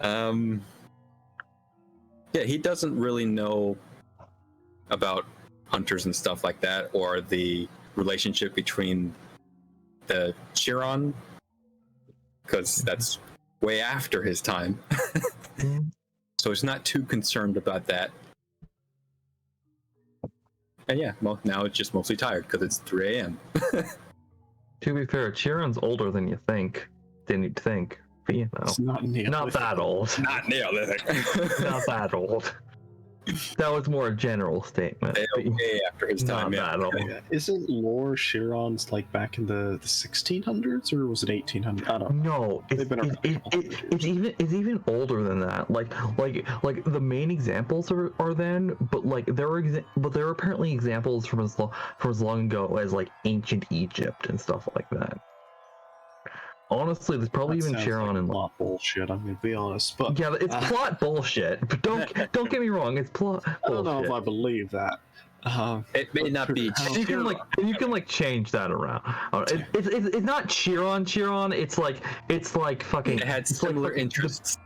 Yeah, he doesn't really know about hunters and stuff like that, or the relationship between the Cheiron, because that's way after his time. So he's not too concerned about that. And yeah, now it's just mostly tired because it's 3 a.m. To be fair, Cheiron's older than you'd think. But It's not that old. Not Neolithic. Not that old. That was more a general statement. Way after his time, not that old. Isn't lore Cheiron's back in the 1600s, or was it 1800s? I don't know. No, They've been around it's even older than that. Like the main examples are then, but there are apparently examples from as long ago as ancient Egypt and stuff like that. Honestly, there's probably That even sounds Cheiron and plot bullshit. I'm gonna be honest, but yeah, it's plot bullshit. But don't get me wrong, it's plot. I don't know if bullshit. I believe that. It may not be. You can change that around. It's not Cheiron. It's fucking. It had similar interests.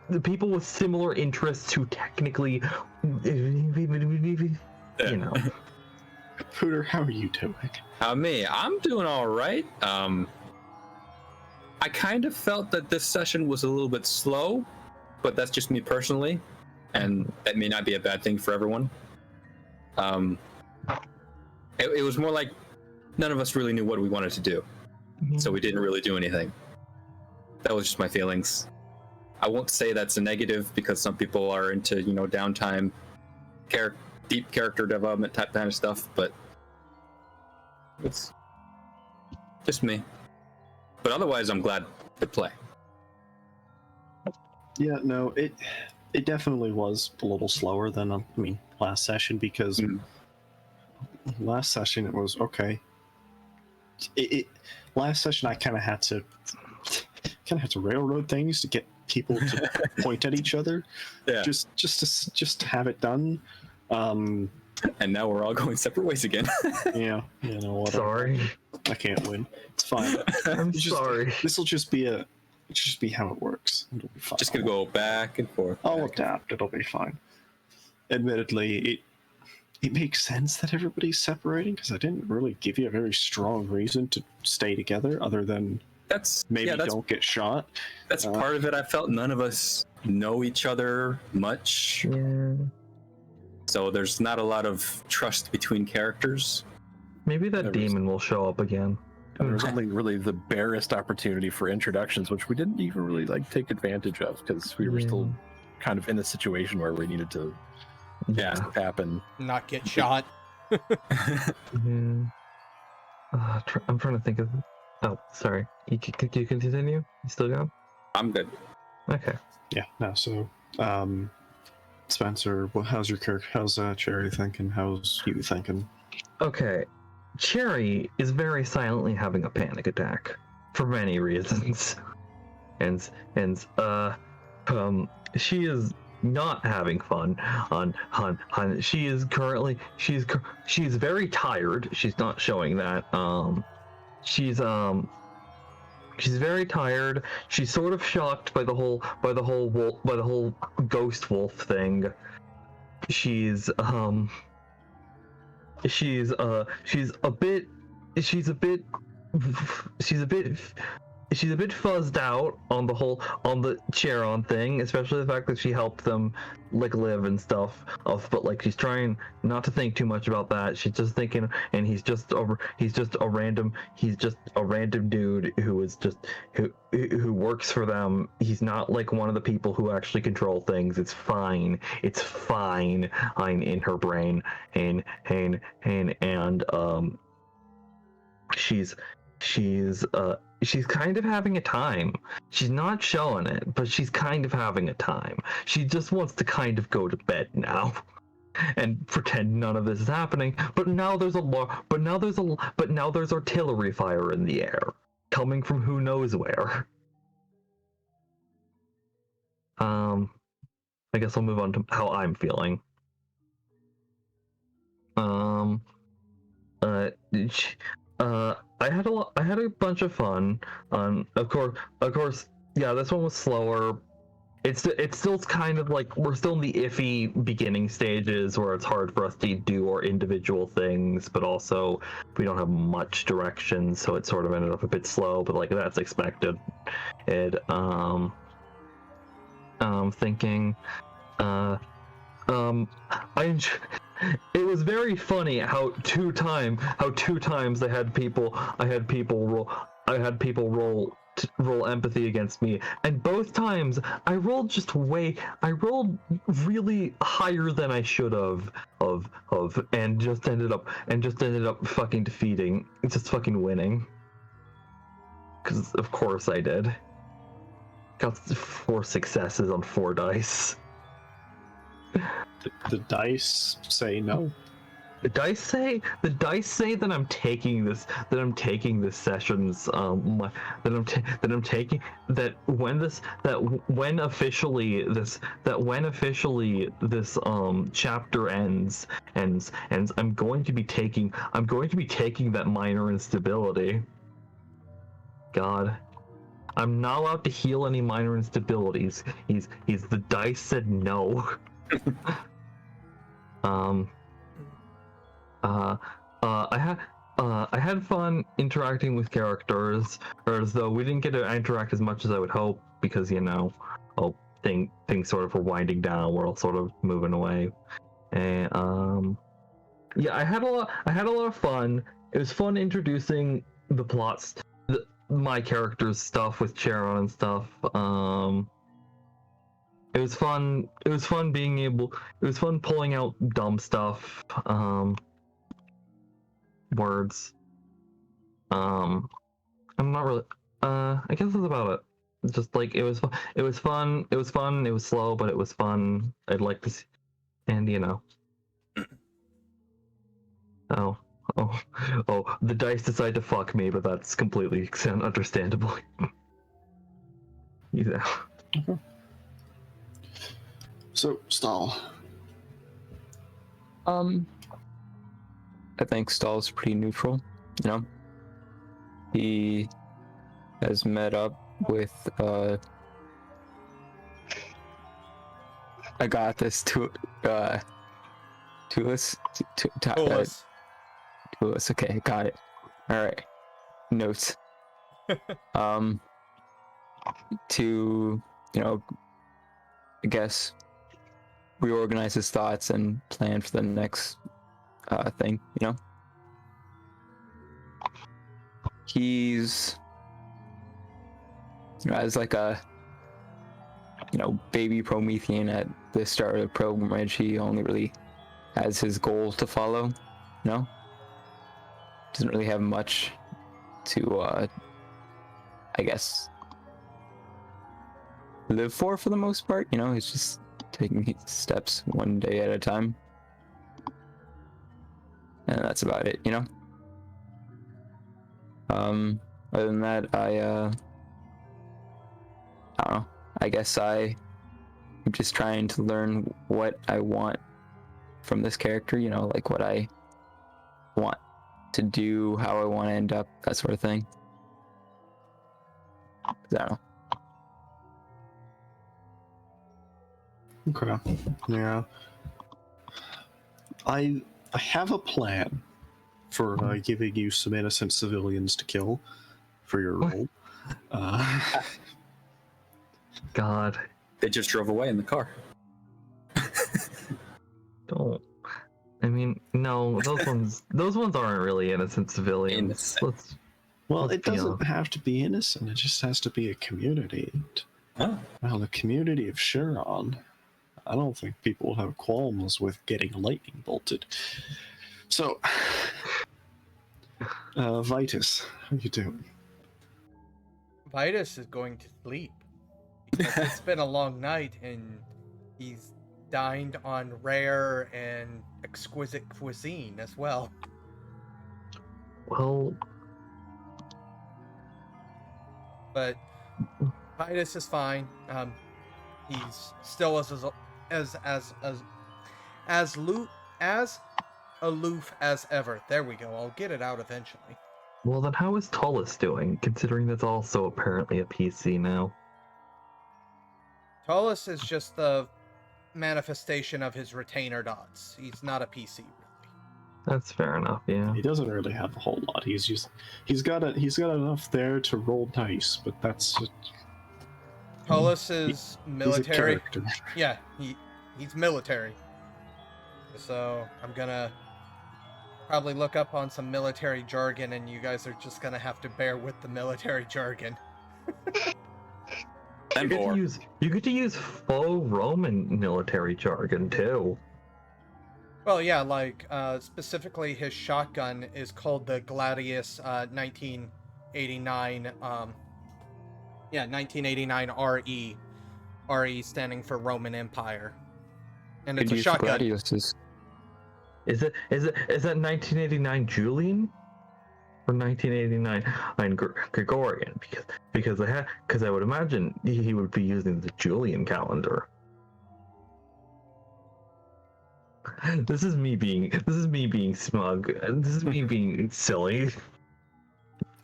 The people with similar interests who technically, Pooter, how are you doing? Me, I'm doing all right. I kind of felt that this session was a little bit slow, but that's just me personally, and that may not be a bad thing for everyone. It was more like none of us really knew what we wanted to do, so we didn't really do anything. That was just my feelings. I won't say that's a negative, because some people are into, downtime, deep character development type kind of stuff, but it's just me. But otherwise, I'm glad to play. Yeah, no, it definitely was a little slower than last session, because last session it was okay. Last session I kind of had to railroad things to get people to point at each other, Yeah. just to have it done. And now we're all going separate ways again. Yeah, you know what? Sorry. I can't win. It's fine. I'm sorry. This will just be how it works. It'll be fine. Just gonna go back and forth. I'll adapt. It'll be fine. Admittedly, it makes sense that everybody's separating, because I didn't really give you a very strong reason to stay together, other than That's don't get shot. That's part of it. I felt none of us know each other much, Yeah. so there's not a lot of trust between characters. Maybe that There was- demon will show up again. And there was only really the barest opportunity for introductions, which we didn't even really take advantage of, because we were still kind of in a situation where we needed to Yeah. happen. Not get shot. Yeah. I'm trying to think of. Oh, sorry. You continue? You still going? I'm good. Okay. Yeah. No. So, Spencer, how's your character? How's Cherry thinking? How's you thinking? Okay. Cherry is very silently having a panic attack for many reasons. And she is not having fun she is currently she's very tired. She's not showing that. She's very tired. She's sort of shocked by the whole ghost wolf thing. She's a bit fuzzed out on the Cheiron thing, especially the fact that she helped them live and stuff. But she's trying not to think too much about that. She's just thinking, and he's just a random dude who works for them. He's not one of the people who actually control things. It's fine in her brain, and she's kind of having a time. She's not showing it, but she's kind of having a time. She just wants to kind of go to bed now and pretend none of this is happening. But now there's artillery fire in the air coming from who knows where. I guess I'll move on to how I'm feeling. I had a bunch of fun. Of course, yeah, this one was slower. It's still kind of we're still in the iffy beginning stages where it's hard for us to do our individual things, but also we don't have much direction, so it sort of ended up a bit slow, but that's expected. Thinking, it was very funny how two times I had people roll empathy against me, and both times I rolled really higher than I should have and just ended up fucking winning, because of course I did. Got 4 successes on 4 dice. The dice say no. The dice say that I'm taking this session's when officially this chapter ends, I'm going to be taking that minor instability. God, I'm not allowed to heal any minor instabilities. The dice said no. I had fun interacting with characters, or as though we didn't get to interact as much as I would hope, because things sort of were winding down. We're all sort of moving away, and yeah, I had a lot of fun. It was fun introducing the plots, my character's stuff with Cheiron and stuff. It was fun pulling out dumb stuff. Words. I'm not really. I guess that's about it. Just like it was fun. It was fun. It was fun. It was slow, but it was fun. I'd like to see, and oh, oh, oh, the dice decide to fuck me, but that's completely understandable. Yeah. So, Stahl. I think Stahl's pretty neutral, you know? He has met up with, I got this Tulis. Coolest. Tulis, okay, got it. Alright. Notes. To, I guess, reorganize his thoughts and plan for the next thing, He's, as like a, baby Promethean at the start of the pilgrimage, he only really has his goals to follow, Doesn't really have much to, I guess, live for the most part, he's just taking steps one day at a time. And that's about it, Other than that, I don't know. I guess I'm just trying to learn what I want from this character, like what I want to do, how I want to end up, that sort of thing. I don't know. Okay. Yeah. I have a plan for giving you some innocent civilians to kill for your role. God. They just drove away in the car. Don't. I mean, no, those ones aren't really innocent civilians. Well, it be doesn't honest. have to be innocent. It just has to be a community. Oh. Well, the community of Cheiron, I don't think people have qualms with getting lightning bolted. So, Vitus, how you doing? Vitus is going to sleep. Because it's been a long night and he's dined on rare and exquisite cuisine as well. Well, But Vitus is fine. He's still as aloof as ever. There we go. I'll get it out eventually. well, then how is Tullus doing, considering that's also apparently a PC now? Tullus is just the manifestation of his retainer dots. He's not a PC, really. That's fair enough, yeah. He doesn't really have a whole lot. He's got enough there to roll dice, but that's Tullus is military. He's a character. Yeah, he's military. So I'm gonna probably look up on some military jargon, and you guys are just gonna have to bear with the military jargon. You get to use faux Roman military jargon too. Well, yeah, like specifically his shotgun is called the Gladius 1989. 1989 RE. RE standing for Roman Empire, and it's a shotgun. Gladiuses. Is that 1989 Julian or 1989 Gregorian? Because I would imagine he would be using the Julian calendar. This is me being smug. This is me being silly.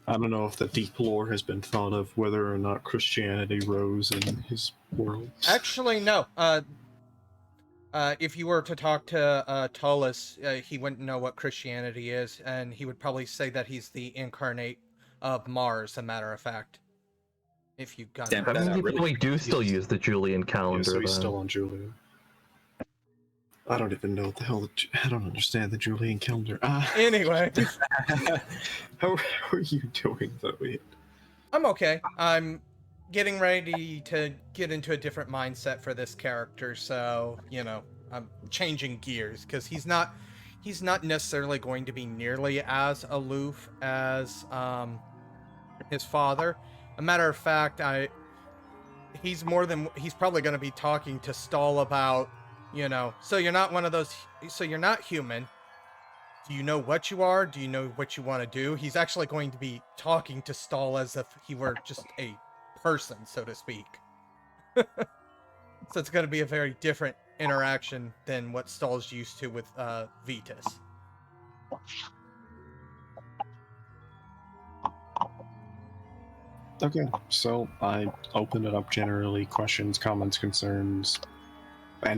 I don't know if the deep lore has been thought of, whether or not Christianity rose in his world. Actually, no. If you were to talk to Tullus, he wouldn't know what Christianity is, and he would probably say that he's the incarnate of Mars, a matter of fact. If you got Damn, I that. mean, that they really- probably do still use the Julian Yeah, calendar. so he's then. still on Julian. I don't even know what the hell. I don't understand the Julian calendar. Anyway, how are you doing, though? I'm okay. I'm getting ready to get into a different mindset for this character, so, I'm changing gears, because he's not necessarily going to be nearly as aloof as his father. A matter of fact, he's probably going to be talking to Stahl about, so you're not one of those, so you're not human. Do you know what you are? Do you know what you want to do? He's actually going to be talking to Stahl as if he were just a person, so to speak. So it's going to be a very different interaction than what Stahl's used to with Vitus. Okay, so I open it up generally, questions, comments, concerns,